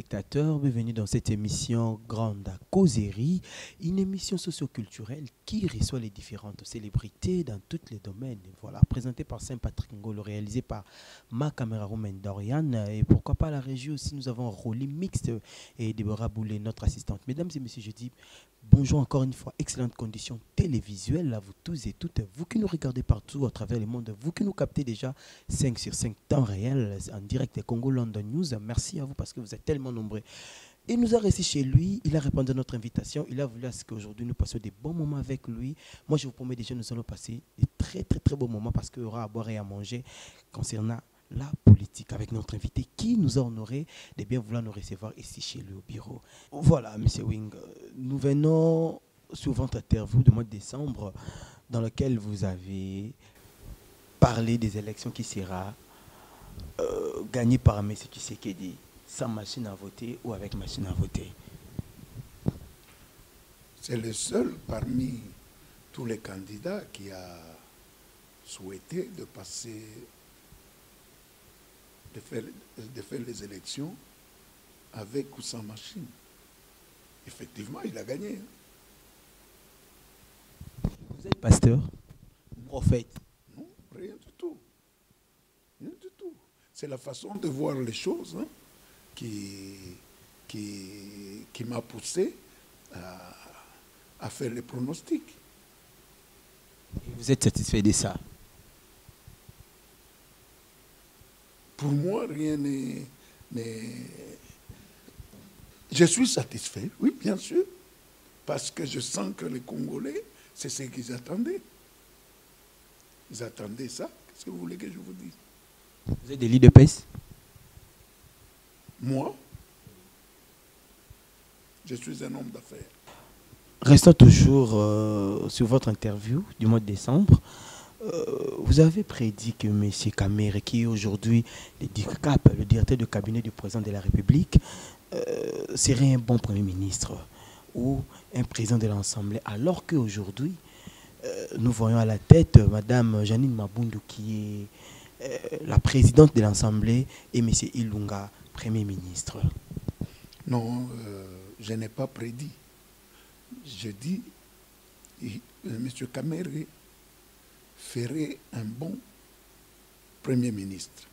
téléspectateurs, bienvenue dans cette émission Grande Causerie, une émission socioculturelle qui reçoit les différentes célébrités dans tous les domaines. Voilà, présentée par Saint-Patrick Ngolo, réalisée par ma camérawoman Dorian et pourquoi pas la régie aussi. Nous avons Rolly Mixte et Déborah Boulet, notre assistante. Mesdames et messieurs, je dis bonjour encore une fois, excellentes conditions télévisuelles à vous tous et toutes, vous qui nous regardez partout à travers le monde, vous qui nous captez déjà 5 sur 5 temps réel en direct des Congo London News. Merci à vous parce que vous êtes tellement nombreux. Il nous a reçus chez lui, il a répondu à notre invitation, il a voulu à ce qu'aujourd'hui nous passions des bons moments avec lui. Moi je vous promets déjà, nous allons passer des très bons moments parce qu'il y aura à boire et à manger concernant la politique avec notre invité qui nous a honoré de bien vouloir nous recevoir ici chez lui au bureau. Voilà, M. Wing, nous venons sur votre interview du mois de décembre dans lequel vous avez parlé des élections qui sera gagnées par M. Tshisekedi sans machine à voter ou avec machine à voter. C'est le seul parmi tous les candidats qui a souhaité de passer de faire les élections avec ou sans machine. Effectivement, il a gagné. Vous êtes pasteur, prophète? Non, rien du tout. Rien du tout. C'est la façon de voir les choses qui m'a poussé à faire les pronostics. Et vous êtes satisfait de ça? Pour moi, rien n'est... Je suis satisfait, oui, bien sûr, parce que je sens que les Congolais, c'est ce qu'ils attendaient. Ils attendaient ça. Qu'est-ce que vous voulez que je vous dise? Vous êtes des leaders de PES? Moi, je suis un homme d'affaires. Restons toujours sur votre interview du mois de décembre. Vous avez prédit que M. Kamere, qui est aujourd'hui le directeur de cabinet du président de la République, serait un bon Premier ministre ou un président de l'Assemblée, alors qu'aujourd'hui, nous voyons à la tête Mme Janine Mabundu, qui est la présidente de l'Assemblée, et M. Ilunga, Premier ministre. Non, je n'ai pas prédit. Je dis, M. Kamere ferait un bon Premier ministre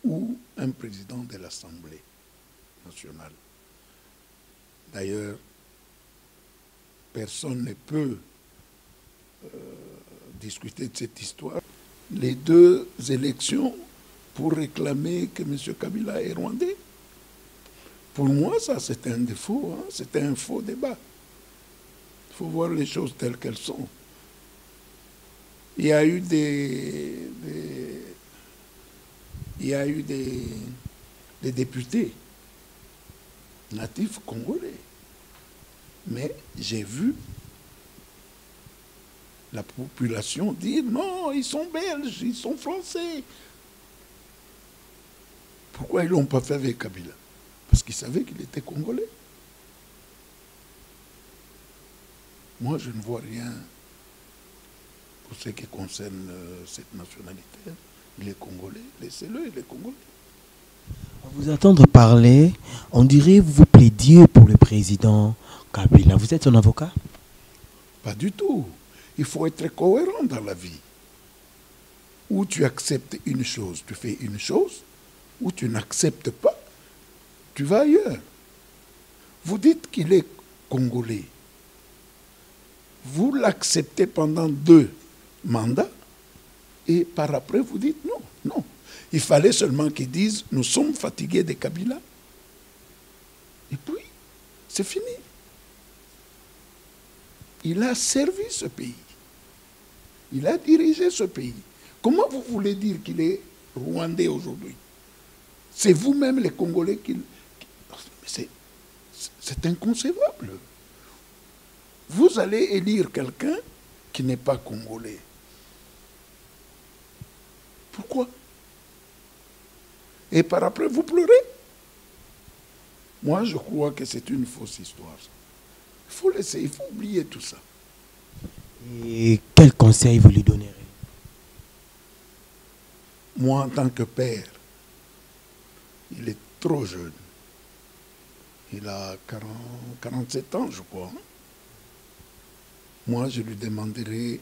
ou un président de l'Assemblée nationale. D'ailleurs, personne ne peut discuter de cette histoire. Les deux élections pour réclamer que M. Kabila est rwandais, pour moi, ça c'est un défaut, c'est un faux débat. Il faut voir les choses telles qu'elles sont. Il y a eu des députés natifs congolais. Mais j'ai vu la population dire non, ils sont belges, ils sont français. Pourquoi ils ne l'ont pas fait avec Kabila? Parce qu'ils savaient qu'il était congolais. Moi, je ne vois rien pour ce qui concerne cette nationalité. Il est congolais, laissez-le, il est congolais. À vous entendre parler, on dirait que vous plaidiez pour le président Kabila. Vous êtes son avocat? Pas du tout. Il faut être cohérent dans la vie. Ou tu acceptes une chose, tu fais une chose, ou tu n'acceptes pas, tu vas ailleurs. Vous dites qu'il est congolais. Vous l'acceptez pendant 2 mandats, et par après vous dites non, non. Il fallait seulement qu'ils disent nous sommes fatigués de Kabila. Et puis, c'est fini. Il a servi ce pays. Il a dirigé ce pays. Comment vous voulez dire qu'il est rwandais aujourd'hui? C'est vous-même les Congolais qui... C'est inconcevable. Vous allez élire quelqu'un qui n'est pas congolais. Pourquoi? Et par après, vous pleurez. Moi, je crois que c'est une fausse histoire. Il faut laisser, il faut oublier tout ça. Et quel conseil vous lui donnerez? Moi, en tant que père, il est trop jeune. Il a 47 ans, je crois. Moi, je lui demanderai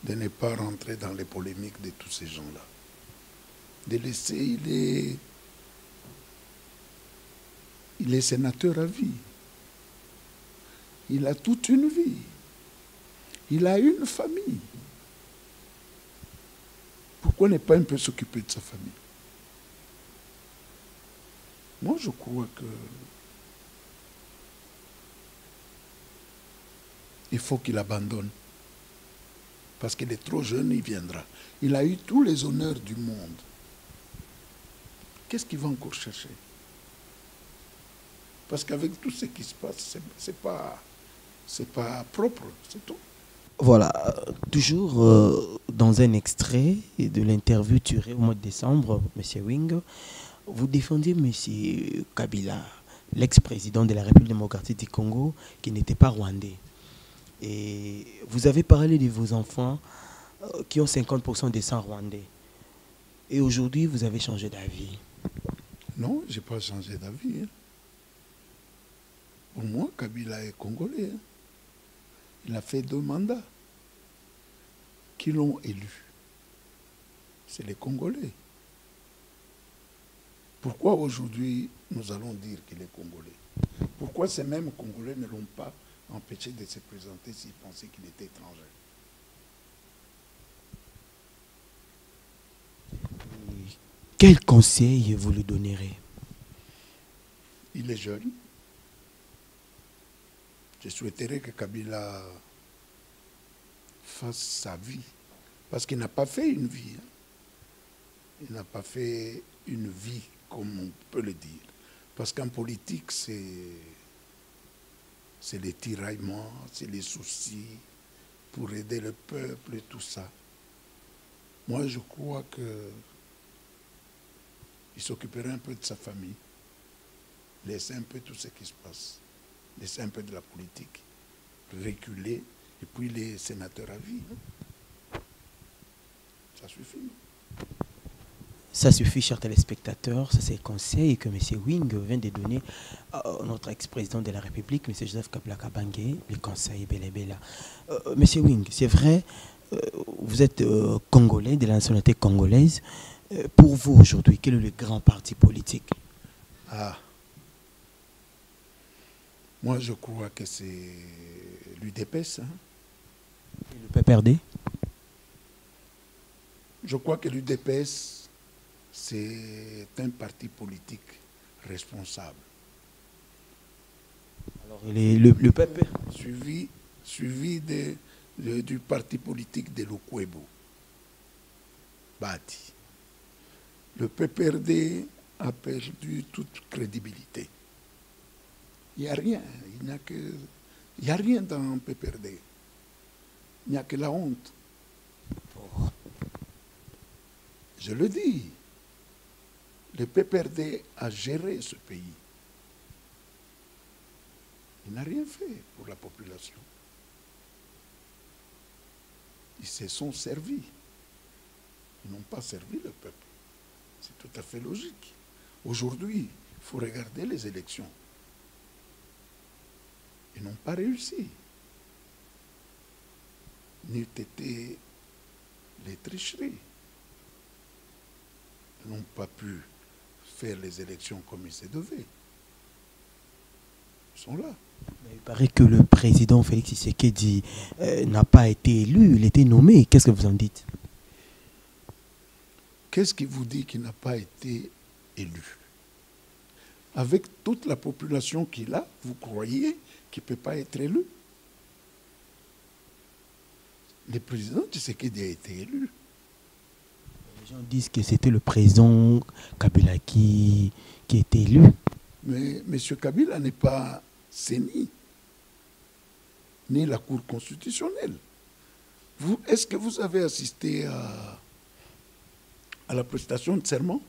de ne pas rentrer dans les polémiques de tous ces gens-là. De laisser, il est sénateur à vie. Il a toute une vie. Il a une famille. Pourquoi ne pas un peu s'occuper de sa famille? Moi, je crois que il faut qu'il abandonne. Parce qu'il est trop jeune, il viendra. Il a eu tous les honneurs du monde. Qu'est-ce qu'il va encore chercher? Parce qu'avec tout ce qui se passe, c'est pas propre, c'est tout. Voilà, toujours dans un extrait de l'interview tirée au mois de décembre, M. Wing, vous défendiez M. Kabila, l'ex-président de la République démocratique du Congo, qui n'était pas rwandais. Et vous avez parlé de vos enfants qui ont 50% de sang rwandais. Et aujourd'hui, vous avez changé d'avis. Non, je n'ai pas changé d'avis. Hein. Pour moi, Kabila est congolais. Hein. Il a fait 2 mandats. Qui l'ont élu? C'est les Congolais. Pourquoi aujourd'hui nous allons dire qu'il est congolais? Pourquoi ces mêmes Congolais ne l'ont pas empêché de se présenter s'ils pensaient qu'il était étranger? Quel conseil vous lui donnerez? Il est jeune. Je souhaiterais que Kabila fasse sa vie. Parce qu'il n'a pas fait une vie. Hein. Il n'a pas fait une vie, comme on peut le dire. Parce qu'en politique, c'est les tiraillements, c'est les soucis pour aider le peuple et tout ça. Moi, je crois qu'il s'occuperait un peu de sa famille, laisser un peu tout ce qui se passe, laisser un peu de la politique, reculer, et puis les sénateurs à vie. Hein. Ça suffit. Ça suffit, chers téléspectateurs. Ça, c'est le conseil que M. Wing vient de donner à notre ex-président de la République, M. Joseph Kabila Kabange. Le conseil est bel et bien là. M. Wing, c'est vrai, vous êtes congolais, de la nationalité congolaise. Pour vous, aujourd'hui, quel est le grand parti politique? Moi, je crois que c'est l'UDPS. Hein. Et le PPRD? Je crois que l'UDPS, c'est un parti politique responsable. Alors, le PP? Suivi du parti politique de Lukwebo, Bati. Le PPRD a perdu toute crédibilité. Il n'y a rien. Il n'y a rien dans le PPRD. Il n'y a que la honte. Je le dis. Le PPRD a géré ce pays. Il n'a rien fait pour la population. Ils se sont servis. Ils n'ont pas servi le peuple. C'est tout à fait logique. Aujourd'hui, il faut regarder les élections. Ils n'ont pas réussi. N'eût été les tricheries. Ils n'ont pas pu faire les élections comme il se devait. Ils sont là. Il paraît que le président Félix Tshisekedi n'a pas été élu, il a été nommé. Qu'est-ce que vous en dites? Qu'est-ce qui vous dit qu'il n'a pas été élu? Avec toute la population qu'il a, vous croyez qu'il ne peut pas être élu? Le président Tshisekedi a été élu. Les gens disent que c'était le président Kabila qui était élu. Mais M. Kabila n'est pas CENI, ni la Cour constitutionnelle. Est-ce que vous avez assisté à la prestation de serment?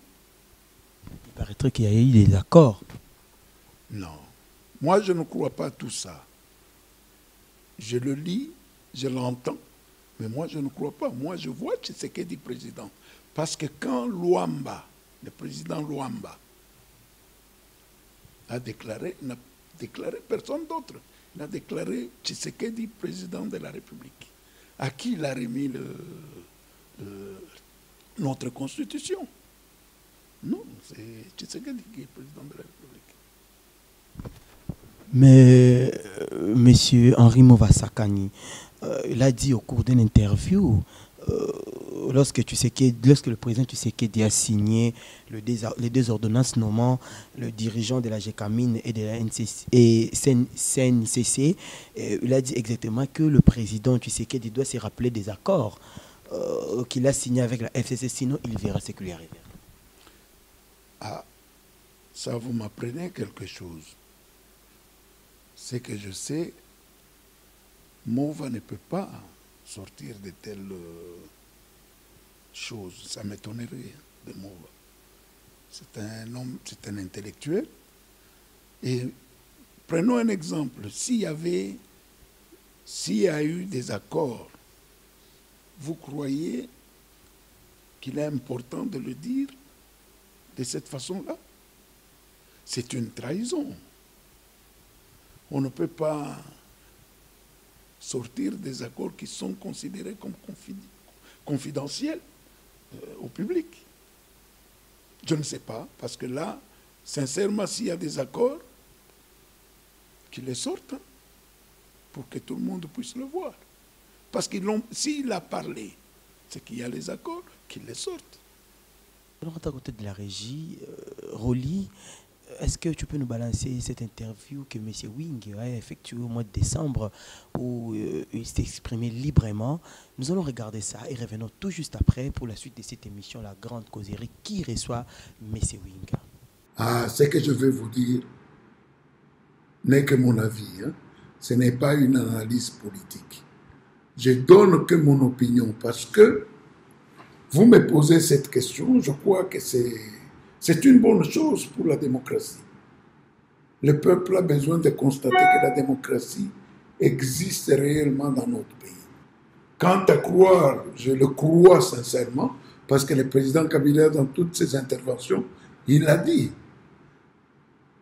Il paraîtrait qu'il y a eu des accords. Non. Moi, je ne crois pas à tout ça. Je le lis, je l'entends, mais moi, je ne crois pas. Moi, je vois Tshisekedi président. Parce que quand Luamba, le président Luamba, a déclaré, n'a déclaré personne d'autre. Il a déclaré Tshisekedi président de la République. À qui il a remis notre constitution? Non, c'est Tshisekedi qui est président de la République. Mais Monsieur Henri Movasakani, il a dit au cours d'une interview, lorsque le président Tshisekedi a signé les deux ordonnances nommant le dirigeant de la GECAMINE et de la CNCC, il a dit exactement que le président Tshisekedi doit se rappeler des accords qu'il a signés avec la FCC, sinon il verra ce qui lui arrive. Ah, ça vous m'apprenez quelque chose. C'est que je sais, Mova ne peut pas sortir de telles choses. Ça m'étonnerait de Mova. C'est un homme, c'est un intellectuel. Et prenons un exemple. S'il y a eu des accords, vous croyez qu'il est important de le dire de cette façon-là? C'est une trahison. On ne peut pas sortir des accords qui sont considérés comme confidentiels au public. Je ne sais pas, parce que là, sincèrement, s'il y a des accords, qu'ils les sortent, hein, pour que tout le monde puisse le voir. Parce que s'il a parlé, c'est qu'il y a les accords, qu'il les sortent. Alors, à côté de la régie, Rolly, est-ce que tu peux nous balancer cette interview que M. Wing a effectuée au mois de décembre où il s'est exprimé librement? Nous allons regarder ça et revenons tout juste après pour la suite de cette émission, La Grande Causerie, qui reçoit M. Wing. Ah, ce que je veux vous dire n'est que mon avis. Hein. Ce n'est pas une analyse politique. Je donne que mon opinion parce que vous me posez cette question, je crois que c'est une bonne chose pour la démocratie. Le peuple a besoin de constater que la démocratie existe réellement dans notre pays. Quant à croire, je le crois sincèrement, parce que le président Kabila, dans toutes ses interventions, il l'a dit.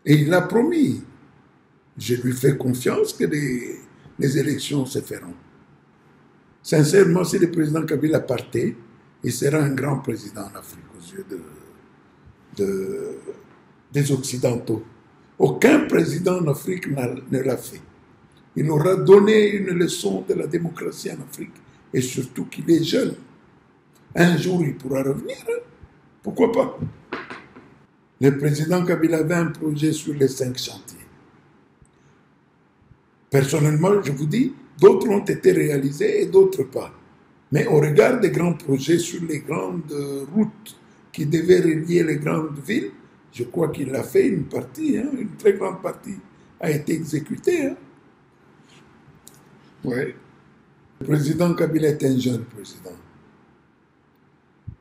Et il l'a promis. Je lui fais confiance que les élections se feront. Sincèrement, si le président Kabila partait, il sera un grand président en Afrique aux yeux des Occidentaux. Aucun président en Afrique ne l'a fait. Il aura donné une leçon de la démocratie en Afrique et surtout qu'il est jeune. Un jour, il pourra revenir. Hein? Pourquoi pas? Le président Kabila avait un projet sur les 5 chantiers. Personnellement, je vous dis, d'autres ont été réalisés et d'autres pas. Mais au regard des grands projets sur les grandes routes qui devaient relier les grandes villes, je crois qu'il a fait une partie, hein, une très grande partie a été exécutée. Hein. Oui. Le président Kabila est un jeune président.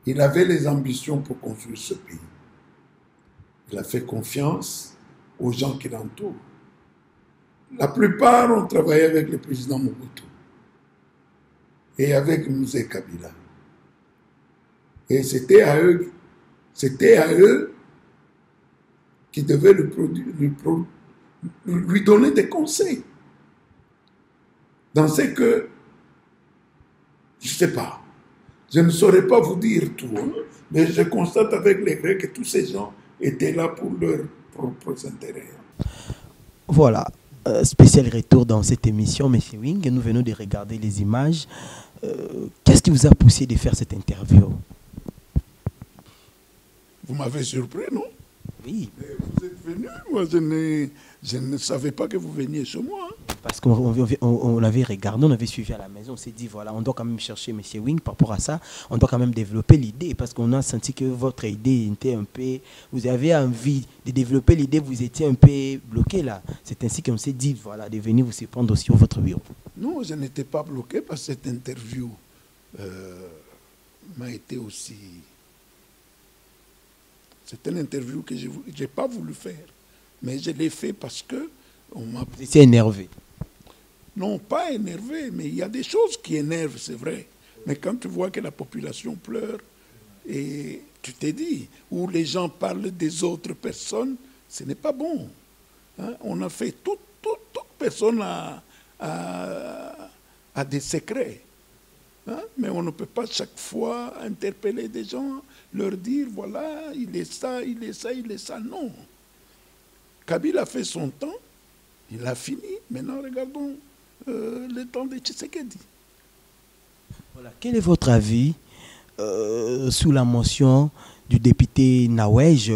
Il avait les ambitions pour construire ce pays. Il a fait confiance aux gens qui l'entourent. La plupart ont travaillé avec le président Mobutu et avec Mzee Kabila. Et c'était à eux qui devaient lui donner des conseils. Dans ce que, je ne sais pas, je ne saurais pas vous dire tout, hein, mais je constate avec les Grecs que tous ces gens étaient là pour leurs propres intérêts. Voilà, spécial retour dans cette émission, M. Wing, nous venons de regarder les images. Qu'est-ce qui vous a poussé de faire cette interview? Vous m'avez surpris, non? Oui. Vous êtes venu, moi je ne savais pas que vous veniez chez moi. Hein. Parce qu'on avait regardé, on avait suivi à la maison, on s'est dit, voilà, on doit quand même chercher M. Wing par rapport à ça, on doit quand même développer l'idée, parce qu'on a senti que votre idée était un peu, vous avez envie de développer l'idée, vous étiez un peu bloqué là. C'est ainsi qu'on s'est dit, voilà, de venir vous surprendre aussi au votre bureau. Non, je n'étais pas bloqué parce que cette interview m'a été aussi... C'est une interview que je n'ai pas voulu faire, mais je l'ai fait parce que on m'a... Vous étiez énervé? Non, pas énervé, mais il y a des choses qui énervent, c'est vrai. Mais quand tu vois que la population pleure, et tu t'es dit, où les gens parlent des autres personnes, ce n'est pas bon. Hein? On a fait toute personne a des secrets. Hein? Mais on ne peut pas chaque fois interpeller des gens, leur dire voilà, il est ça, il est ça, il est ça. Non. Kabila a fait son temps, il a fini. Maintenant, regardons le temps de Tshisekedi. Voilà. Quel est votre avis sous la motion du député Nawej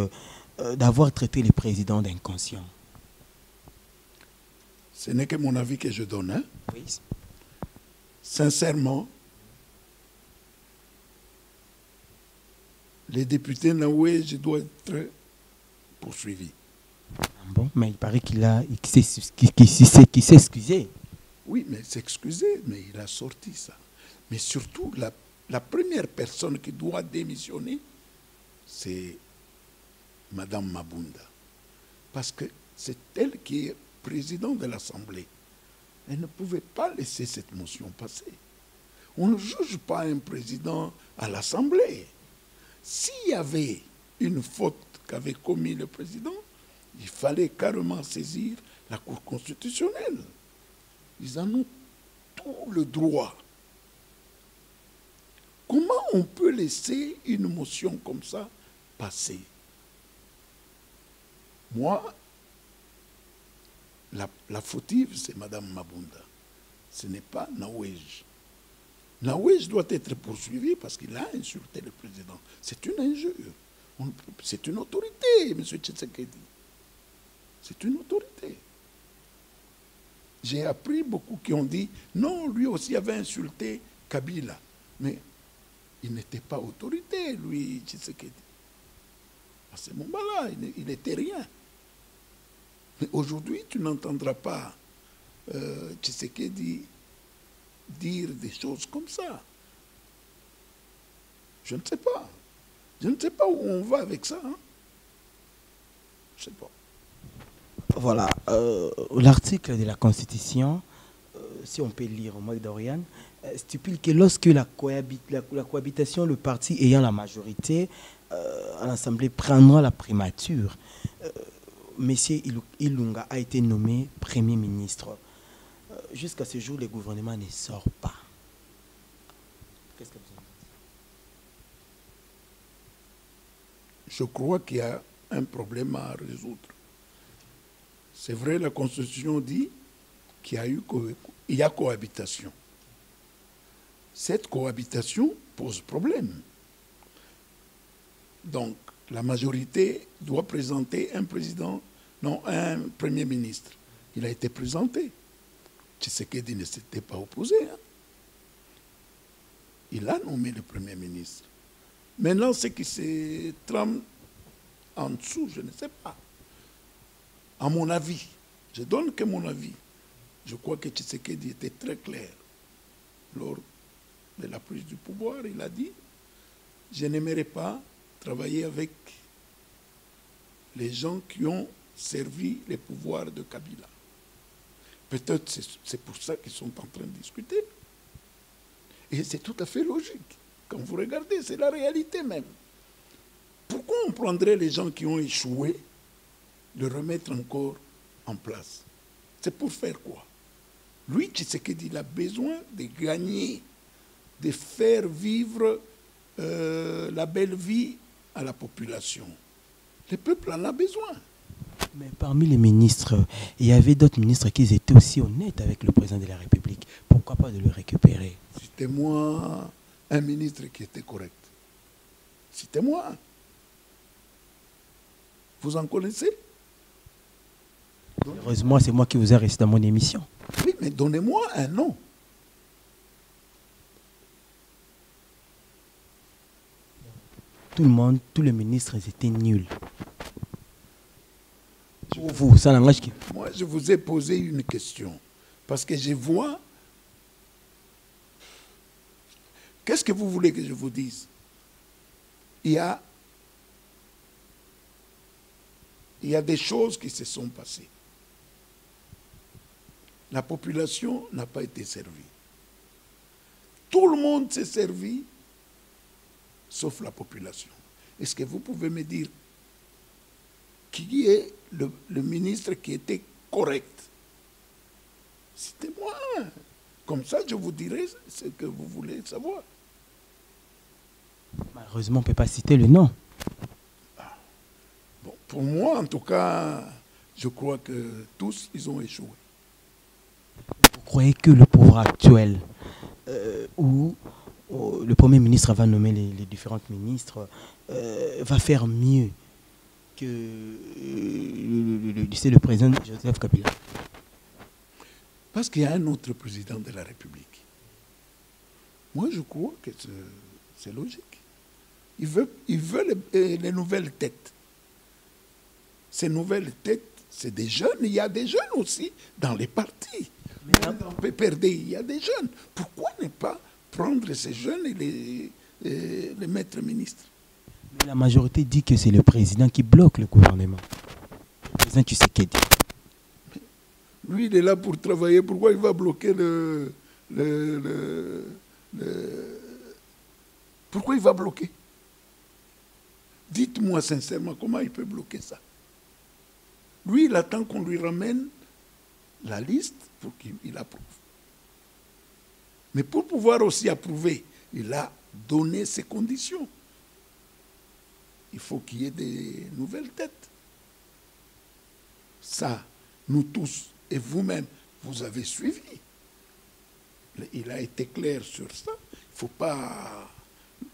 d'avoir traité les présidents d'inconscients? Ce n'est que mon avis que je donne. Hein? Oui. Sincèrement, les députés Nawej doivent être poursuivis. Bon, mais il paraît qu'il s'est excusé. Oui, mais s'excuser, mais il a sorti ça. Mais surtout, la première personne qui doit démissionner, c'est Madame Mabunda. Parce que c'est elle qui est présidente de l'Assemblée. Elle ne pouvait pas laisser cette motion passer. On ne juge pas un président à l'Assemblée. S'il y avait une faute qu'avait commis le président, il fallait carrément saisir la Cour constitutionnelle. Ils en ont tout le droit. Comment on peut laisser une motion comme ça passer? Moi, la fautive, c'est Madame Mabunda. Ce n'est pas Nawej. Nawej doit être poursuivi parce qu'il a insulté le président. C'est une injure. C'est une autorité, M. Tshisekedi. C'est une autorité. J'ai appris beaucoup qui ont dit, non, lui aussi avait insulté Kabila. Mais il n'était pas autorité, lui, Tshisekedi. À ce moment-là, il n'était rien. Mais aujourd'hui, tu n'entendras pas Tshisekedi dire des choses comme ça. Je ne sais pas. Je ne sais pas où on va avec ça. Hein? Je ne sais pas. Voilà, l'article de la Constitution, si on peut lire au mot d'Oriane, stipule que lorsque la cohabitation, le parti ayant la majorité à l'Assemblée prendra la primature, Monsieur Ilunga a été nommé Premier ministre. Jusqu'à ce jour, le gouvernement ne sort pas. Qu'est-ce que vous en dites? Je crois qu'il y a un problème à résoudre. C'est vrai, la Constitution dit qu'il y a cohabitation. Cette cohabitation pose problème. Donc, la majorité doit présenter un président, non, un premier ministre. Il a été présenté. Tshisekedi ne s'était pas opposé. Hein. Il a nommé le premier ministre. Maintenant, ce qui se trame en dessous, je ne sais pas. À mon avis, je donne que mon avis. Je crois que Tshisekedi était très clair lors de la prise du pouvoir. Il a dit, je n'aimerais pas travailler avec les gens qui ont servi les pouvoirs de Kabila. Peut-être c'est pour ça qu'ils sont en train de discuter. Et c'est tout à fait logique. Quand vous regardez, c'est la réalité même. Pourquoi on prendrait les gens qui ont échoué, le remettre encore en place? C'est pour faire quoi? Lui, Tshisekedi, il a besoin de gagner, de faire vivre la belle vie à la population. Le peuple en a besoin. Mais parmi les ministres, il y avait d'autres ministres qui étaient aussi honnêtes avec le président de la République. Pourquoi pas de le récupérer? Citez-moi un ministre qui était correct. Citez-moi. Vous en connaissez? Heureusement, c'est moi qui vous ai resté dans mon émission. Oui, mais donnez-moi un nom. Tout le monde, tous les ministres étaient nuls. Pour vous, ça n'engage qui? Moi, je vous ai posé une question. Parce que je vois... Qu'est-ce que vous voulez que je vous dise? Il y a des choses qui se sont passées. La population n'a pas été servie. Tout le monde s'est servi, sauf la population. Est-ce que vous pouvez me dire qui est le ministre qui était correct. Citez-moi un. Comme ça, je vous dirai ce que vous voulez savoir. Malheureusement, on ne peut pas citer le nom. Bon, pour moi, en tout cas, je crois que tous, ils ont échoué. Vous croyez que le pouvoir actuel, où le Premier ministre va nommer les différents ministres, va faire mieux que le président Joseph Kabila? Parce qu'il y a un autre président de la République. Moi, je crois que c'est logique. Il veut les nouvelles têtes. Ces nouvelles têtes, c'est des jeunes. Il y a des jeunes aussi dans les partis. Même dans PPRD, il y a des jeunes. Pourquoi ne pas prendre ces jeunes et les mettre ministres? Mais la majorité dit que c'est le président qui bloque le gouvernement. Le président Tshisekedi. Lui, il est là pour travailler. Pourquoi il va bloquer Pourquoi il va bloquer? Dites-moi sincèrement, comment il peut bloquer ça? Lui, il attend qu'on lui ramène la liste pour qu'il approuve. Mais pour pouvoir aussi approuver, il a donné ses conditions. Il faut qu'il y ait des nouvelles têtes. Ça, nous tous, et vous-même, vous avez suivi. Il a été clair sur ça. Il ne faut pas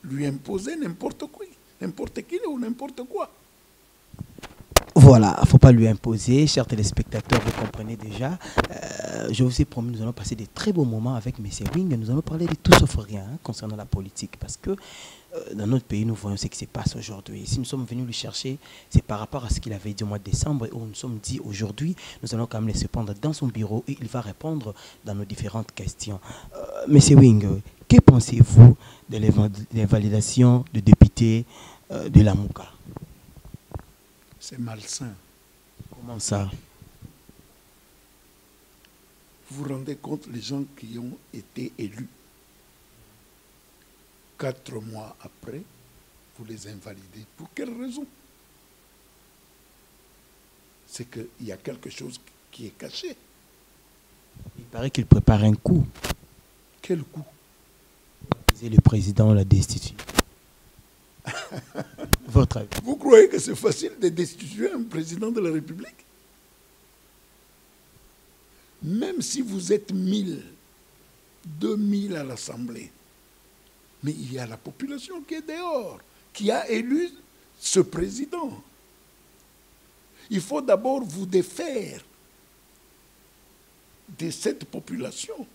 lui imposer n'importe qui ou n'importe quoi. Voilà, il ne faut pas lui imposer. Chers téléspectateurs, vous comprenez déjà. Je vous ai promis, nous allons passer des très beaux moments avec M. Wing. Nous allons parler de tout sauf rien concernant la politique. Parce que dans notre pays, nous voyons ce qui se passe aujourd'hui. Si nous sommes venus le chercher, c'est par rapport à ce qu'il avait dit au mois de décembre. Et où nous sommes dit aujourd'hui, nous allons quand même laisser prendre dans son bureau et il va répondre dans nos différentes questions. M. Wing, que pensez-vous de l'invalidation de députés de la Mouka? C'est malsain. Comment ça? Vous vous rendez compte, les gens qui ont été élus, 4 mois après, vous les invalidez. Pour quelle raison? C'est qu'il y a quelque chose qui est caché. Il paraît qu'il prépare un coup. Quel coup? Le président l'a destitué. Votre avis? Vous croyez que c'est facile de destituer un président de la République? Même si vous êtes 1000, 2000 à l'Assemblée, mais il y a la population qui est dehors, qui a élu ce président. Il faut d'abord vous défaire de cette population.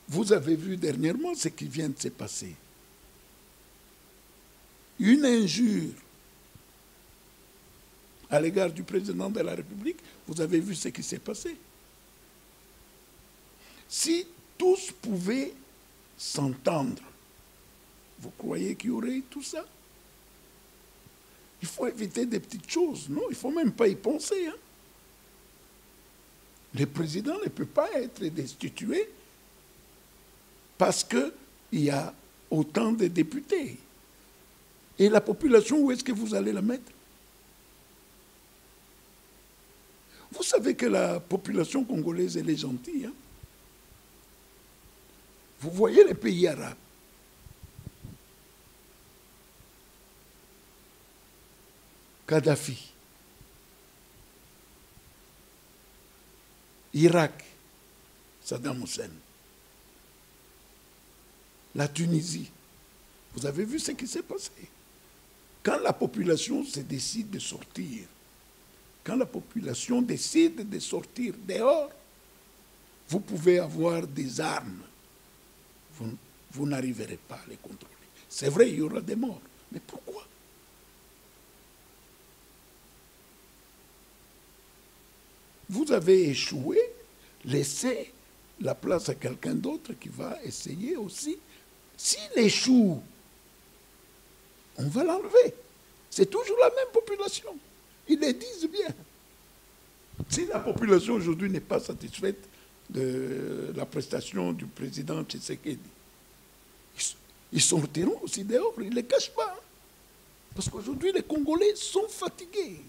Vous avez vu dernièrement ce qui vient de se passer. Une injure à l'égard du président de la République, vous avez vu ce qui s'est passé. Si tous pouvaient s'entendre, vous croyez qu'il y aurait tout ça? Il faut éviter des petites choses, non? Il ne faut même pas y penser. Hein? Le président ne peut pas être destitué parce qu'il y a autant de députés. Et la population, où est-ce que vous allez la mettre? Vous savez que la population congolaise, elle est gentille. Hein? Vous voyez les pays arabes. Kadhafi. Irak. Saddam Hussein. La Tunisie. Vous avez vu ce qui s'est passé. Quand la population se décide de sortir, quand la population décide de sortir dehors, vous pouvez avoir des armes. Vous n'arriverez pas à les contrôler. C'est vrai, il y aura des morts. Mais pourquoi? Vous avez échoué, laissez la place à quelqu'un d'autre qui va essayer aussi. S'il échoue, on va l'enlever. C'est toujours la même population. Ils le disent bien. Si la population aujourd'hui n'est pas satisfaite de la prestation du président Tshisekedi, ils sortiront aussi dehors, ils ne les cachent pas. Parce qu'aujourd'hui, les Congolais sont fatigués.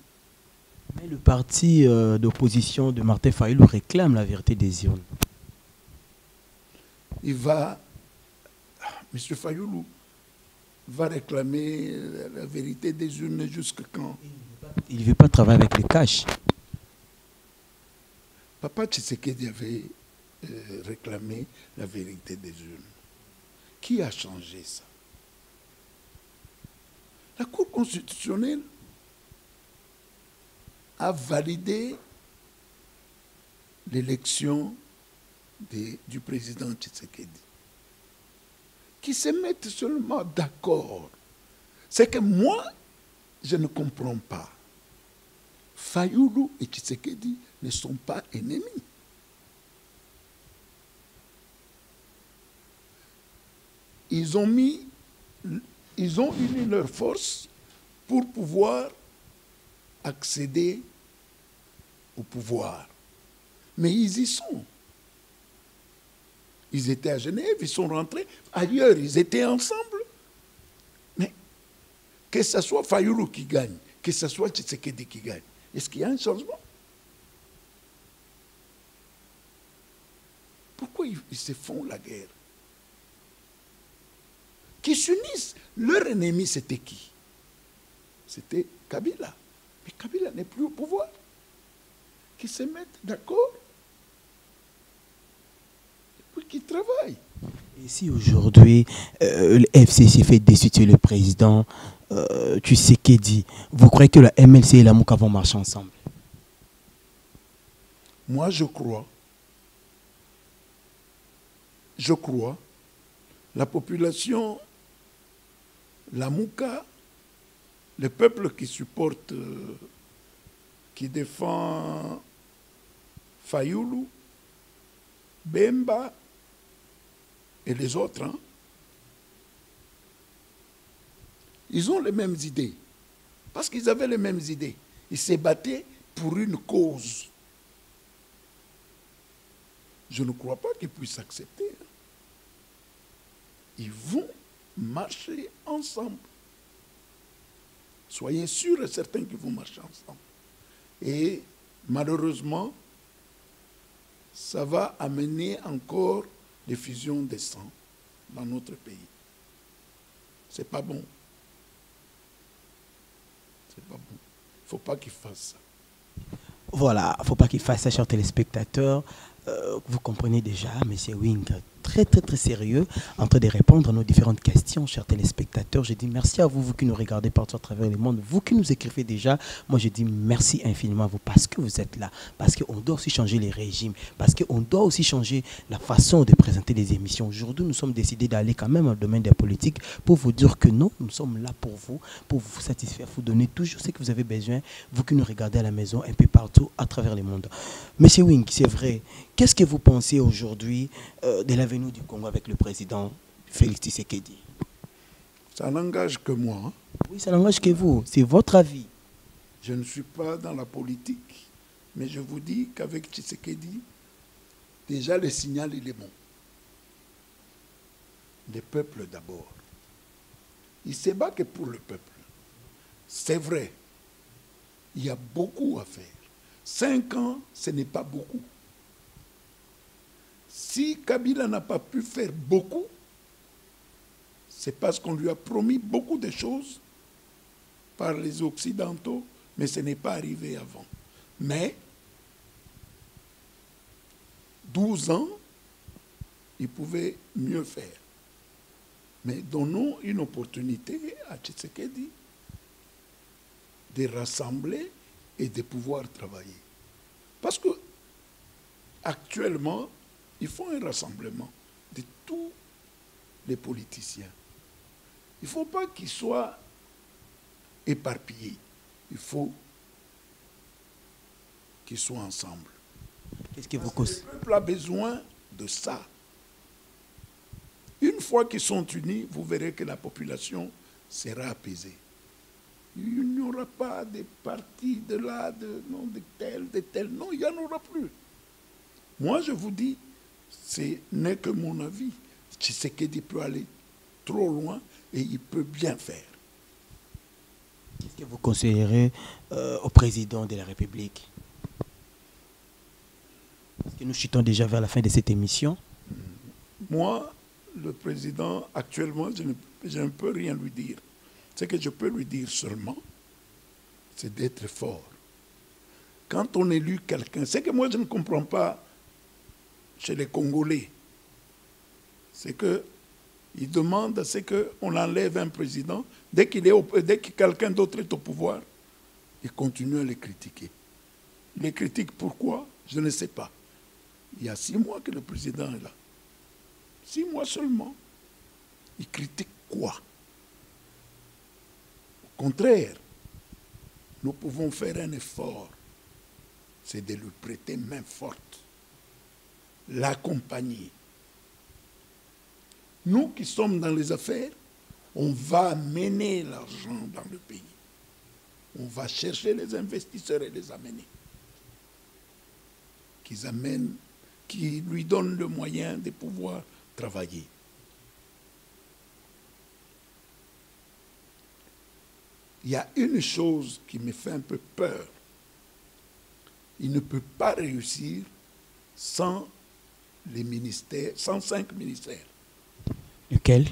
Mais le parti d'opposition de Martin Fayulu réclame la vérité des urnes. Il va, M. Fayulu va réclamer la vérité des urnes jusqu'à quand? Il ne veut pas travailler avec les cash. Papa Tshisekedi avait réclamé la vérité des urnes. Qui a changé ça? La Cour constitutionnelle a validé l'élection du président Tshisekedi. Qui se mettent seulement d'accord. C'est que moi, je ne comprends pas. Fayulu et Tshisekedi ne sont pas ennemis. Ils ont uni leurs forces pour pouvoir accéder au pouvoir. Mais ils y sont. Ils étaient à Genève, ils sont rentrés. Ailleurs, ils étaient ensemble. Mais que ce soit Fayulu qui gagne, que ce soit Tshisekedi qui gagne, est-ce qu'il y a un changement? Pourquoi ils se font la guerre? Qui s'unissent. Leur ennemi, c'était qui? C'était Kabila. Mais Kabila n'est plus au pouvoir. Qui se mettent d'accord et puis qui travaillent. Et si aujourd'hui, le FCC fait destituer le président Tshisekedi, vous croyez que la MLC et la MOUCA vont marcher ensemble? Moi, je crois, la population, la MOUCA, le peuple qui supporte, qui défend Fayulu, Bemba et les autres, hein, ils ont les mêmes idées. Parce qu'ils avaient les mêmes idées. Ils se battaient pour une cause. Je ne crois pas qu'ils puissent accepter. Ils vont marcher ensemble. Soyez sûrs et certains qu'ils vont marcher ensemble. Et malheureusement, ça va amener encore des fusions des sangs dans notre pays. C'est pas bon. C'est pas bon. Il ne faut pas qu'ils fassent ça. Voilà, il ne faut pas qu'il fasse ça, chers téléspectateurs. Vous comprenez déjà, M. Wing, très sérieux, en train de répondre à nos différentes questions, chers téléspectateurs. Je dis merci à vous, vous qui nous regardez partout à travers le monde, vous qui nous écrivez déjà. Moi, je dis merci infiniment à vous parce que vous êtes là, parce qu'on doit aussi changer les régimes, parce qu'on doit aussi changer la façon de présenter les émissions. Aujourd'hui, nous sommes décidés d'aller quand même dans le domaine de la politique pour vous dire que non, nous sommes là pour vous satisfaire, vous donner toujours ce que vous avez besoin, vous qui nous regardez à la maison, un peu partout à travers le monde. Monsieur Wing, c'est vrai. Qu'est-ce que vous pensez aujourd'hui de l'avenir du Congo avec le président Félix Tshisekedi? Ça n'engage que moi. Hein. Oui, ça n'engage que vous. C'est votre avis. Je ne suis pas dans la politique, mais je vous dis qu'avec Tshisekedi, déjà le signal, il est bon. Le peuple d'abord. Il ne se bat que pour le peuple. C'est vrai. Il y a beaucoup à faire. 5 ans, ce n'est pas beaucoup. Si Kabila n'a pas pu faire beaucoup, c'est parce qu'on lui a promis beaucoup de choses par les Occidentaux, mais ce n'est pas arrivé avant. Mais 12 ans, il pouvait mieux faire. Mais donnons une opportunité à Tshisekedi de rassembler et de pouvoir travailler. Parce que actuellement, il faut un rassemblement de tous les politiciens. Il ne faut pas qu'ils soient éparpillés. Il faut qu'ils soient ensemble. Qu'est-ce que vous Parce que le peuple a besoin de ça. Une fois qu'ils sont unis, vous verrez que la population sera apaisée. Il n'y aura pas de partis de là, de tel. Non, il n'y en aura plus. Moi, je vous dis, ce n'est que mon avis. Tshisekedi peut aller trop loin et il peut bien faire. Qu'est-ce que vous conseillerez au président de la République? Parce que nous chutons déjà vers la fin de cette émission. Moi, le président, actuellement, je ne peux rien lui dire. Ce que je peux lui dire seulement, c'est d'être fort. Quand on élit quelqu'un, c'est que moi je ne comprends pas chez les Congolais, c'est qu'ils demandent à ce qu'on enlève un président, dès que quelqu'un d'autre est au pouvoir, ils continuent à les critiquer. Ils les critiquent pourquoi? Je ne sais pas. Il y a 6 mois que le président est là. 6 mois seulement. Ils critiquent quoi? Au contraire, nous pouvons faire un effort, c'est de lui prêter main forte, l'accompagner. Nous qui sommes dans les affaires, on va mener l'argent dans le pays. On va chercher les investisseurs et les amener. Qui lui donnent le moyen de pouvoir travailler. Il y a une chose qui me fait un peu peur. Il ne peut pas réussir sans les ministères, sans 5 ministères. Lequel?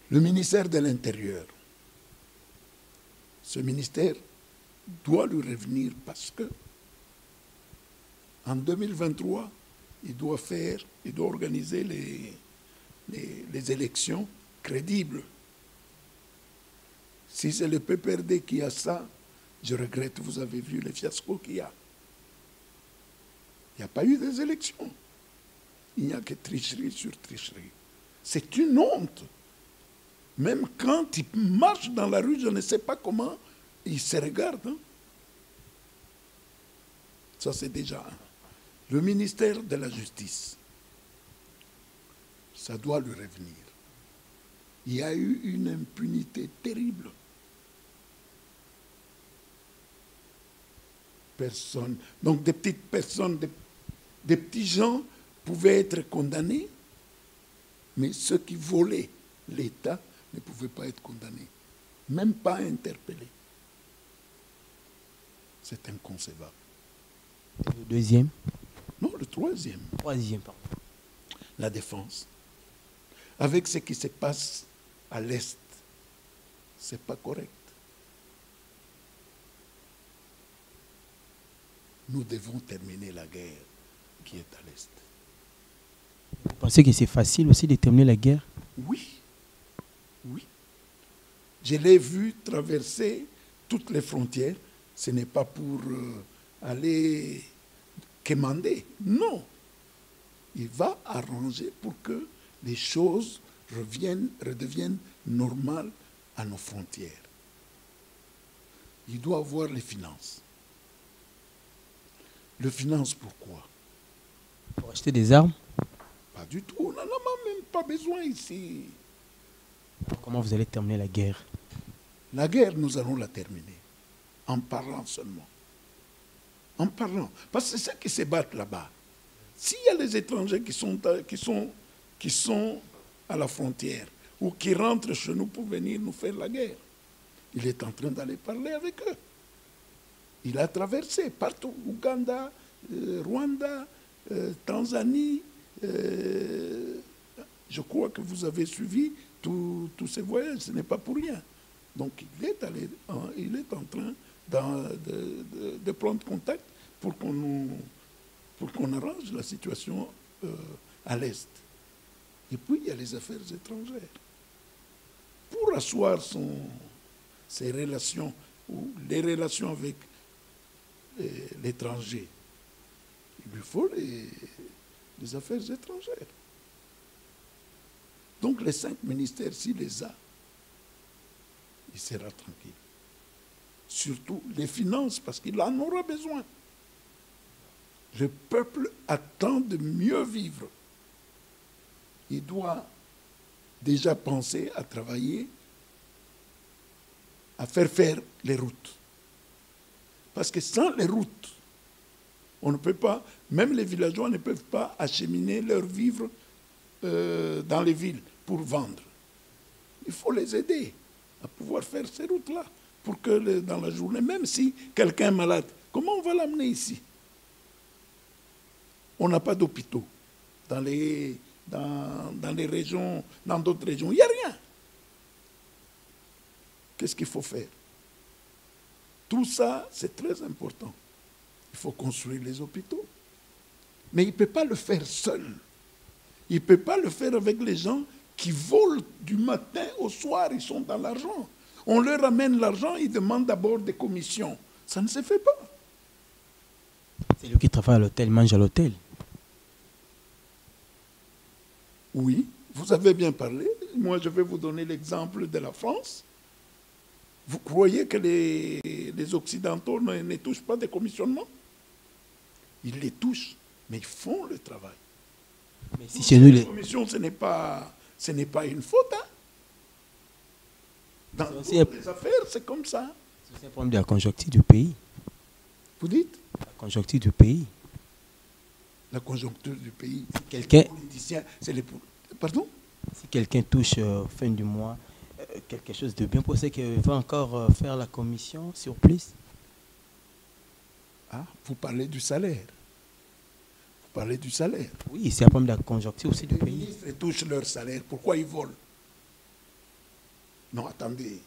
Le ministère de l'Intérieur. Ce ministère doit lui revenir parce que en 2023, il doit organiser les élections crédibles. Si c'est le PPRD qui a ça, je regrette, vous avez vu le fiasco qu'il y a. Il n'y a pas eu des élections. Il n'y a que tricherie sur tricherie. C'est une honte. Même quand ils marchent dans la rue, je ne sais pas comment, ils se regardent. Hein. Ça, c'est déjà un. Le ministère de la Justice, ça doit lui revenir. Il y a eu une impunité terrible. Personne. Donc des petites personnes, des petits gens pouvaient être condamnés, mais ceux qui volaient l'État ne pouvaient pas être condamnés, même pas interpellés. C'est inconcevable. Le deuxième? Non, le troisième. Troisième, pardon. La défense. Avec ce qui se passe à l'Est, ce n'est pas correct. Nous devons terminer la guerre qui est à l'Est. Vous pensez que c'est facile aussi de terminer la guerre? Oui. Oui. Je l'ai vu traverser toutes les frontières. Ce n'est pas pour aller quémander. Non. Il va arranger pour que les choses redeviennent normales à nos frontières. Il doit avoir les finances. Les finances, pourquoi? Pour acheter des armes? Pas du tout. On n'en a même pas besoin ici. Alors, comment vous allez terminer la guerre? La guerre, nous allons la terminer. En parlant seulement. En parlant. Parce que c'est ceux qui se battent là-bas. S'il y a les étrangers qui sont à la frontière ou qui rentrent chez nous pour venir nous faire la guerre, il est en train d'aller parler avec eux. Il a traversé partout, Ouganda, Rwanda, Tanzanie. Je crois que vous avez suivi tous ces voyages, ce n'est pas pour rien. Donc il est en train de prendre contact pour qu'on arrange la situation à l'Est. Et puis il y a les affaires étrangères. Pour asseoir ses relations, ou les relations avec l'étranger, il lui faut les affaires étrangères. Donc les 5 ministères, s'il les a, il sera tranquille. Surtout les finances, parce qu'il en aura besoin. Le peuple attend de mieux vivre. Il doit déjà penser à travailler, à faire les routes. Parce que sans les routes, on ne peut pas, même les villageois ne peuvent pas acheminer leurs vivres dans les villes pour vendre. Il faut les aider à pouvoir faire ces routes-là. pour que dans la journée, même si quelqu'un est malade, comment on va l'amener ici? On n'a pas d'hôpitaux dans les régions, dans d'autres régions. Il n'y a rien. Qu'est-ce qu'il faut faire? Tout ça, c'est très important. Il faut construire les hôpitaux. Mais il ne peut pas le faire seul. Il ne peut pas le faire avec les gens qui volent du matin au soir, ils sont dans l'argent. On leur amène l'argent, ils demandent d'abord des commissions. Ça ne se fait pas. C'est lui qui travaille à l'hôtel, mange à l'hôtel. Oui, vous avez bien parlé. Moi, je vais vous donner l'exemple de la France. Vous croyez que les Occidentaux ne touchent pas des commissionnements? Ils les touchent, mais ils font le travail. Mais si chez nous, les commissions, ce n'est pas une faute. Hein? Dans toutes les affaires, c'est comme ça. C'est un problème de la conjoncture du pays. Vous dites? La conjoncture du pays. La conjoncture du pays. Si quelqu'un... Pardon? Si quelqu'un touche fin du mois quelque chose de bien, pensez qu'il va encore faire la commission sur plus? Ah, vous parlez du salaire. Vous parlez du salaire. Oui, c'est un problème de la conjoncture aussi du pays. Les ministres touchent leur salaire. Pourquoi ils volent? Non, attendez.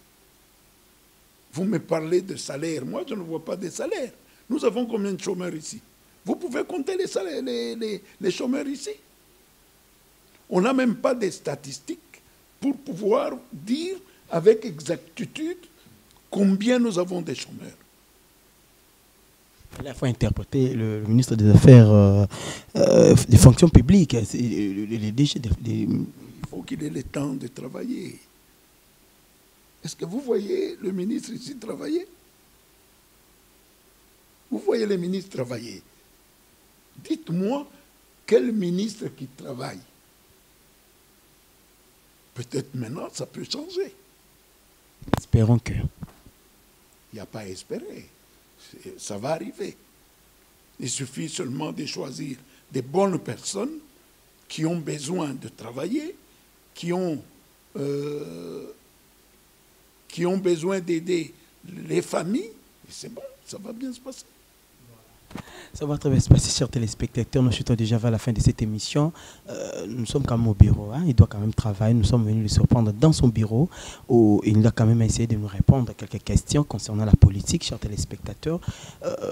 Vous me parlez de salaire. Moi, je ne vois pas de salaire. Nous avons combien de chômeurs ici? Vous pouvez compter les salaires, les chômeurs ici? On n'a même pas de statistiques pour pouvoir dire avec exactitude combien nous avons de chômeurs. Là, il faut interpréter le ministre des Affaires des fonctions publiques. Il faut qu'il ait le temps de travailler. Est-ce que vous voyez le ministre ici travailler? Vous voyez les ministres travailler? Dites-moi quel ministre qui travaille. Peut-être maintenant, ça peut changer. Espérons que. Il n'y a pas à espérer. Ça va arriver. Il suffit seulement de choisir des bonnes personnes qui ont besoin de travailler, qui ont besoin d'aider les familles. Et c'est bon, ça va bien se passer. Ça va très bien se passer, chers téléspectateurs. Nous sommes déjà vers la fin de cette émission. Nous sommes quand même au bureau. Hein. Il doit quand même travailler. Nous sommes venus le surprendre dans son bureau où il doit quand même essayer de nous répondre à quelques questions concernant la politique, chers téléspectateurs.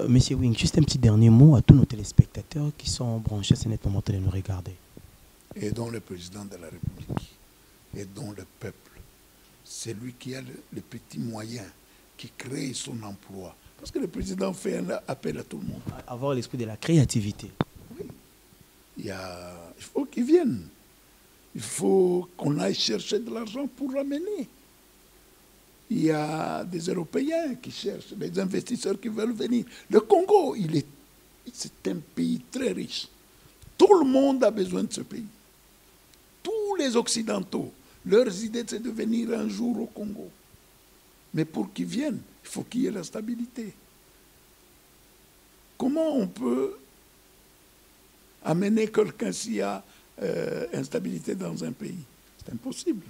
Monsieur Wing, juste un petit dernier mot à tous nos téléspectateurs qui sont branchés. C'est notre moment de nous regarder. Et dont le président de la République, et dont le peuple, c'est lui qui a le petit moyen, qui crée son emploi. Parce que le président fait un appel à tout le monde. Avoir l'esprit de la créativité. Oui. Il faut qu'ils viennent. Il faut qu'on aille chercher de l'argent pour ramener. Il y a des Européens qui cherchent, des investisseurs qui veulent venir. Le Congo, c'est un pays très riche. Tout le monde a besoin de ce pays. Tous les Occidentaux, leurs idées, c'est de venir un jour au Congo. Mais pour qu'ils viennent, il faut qu'il y ait la stabilité. Comment on peut amener quelqu'un s'il y a instabilité dans un pays? C'est impossible.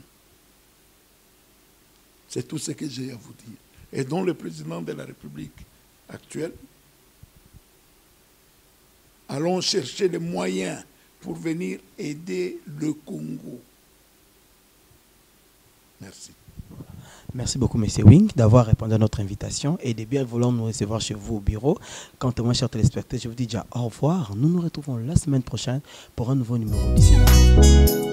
C'est tout ce que j'ai à vous dire. Et dont le président de la République actuelle, allons chercher les moyens pour venir aider le Congo. Merci. Merci beaucoup, M. Wing, d'avoir répondu à notre invitation et de bien vouloir nous recevoir chez vous au bureau. Quant à moi, chers téléspectateurs, je vous dis déjà au revoir. Nous nous retrouvons la semaine prochaine pour un nouveau numéro. D'ici là.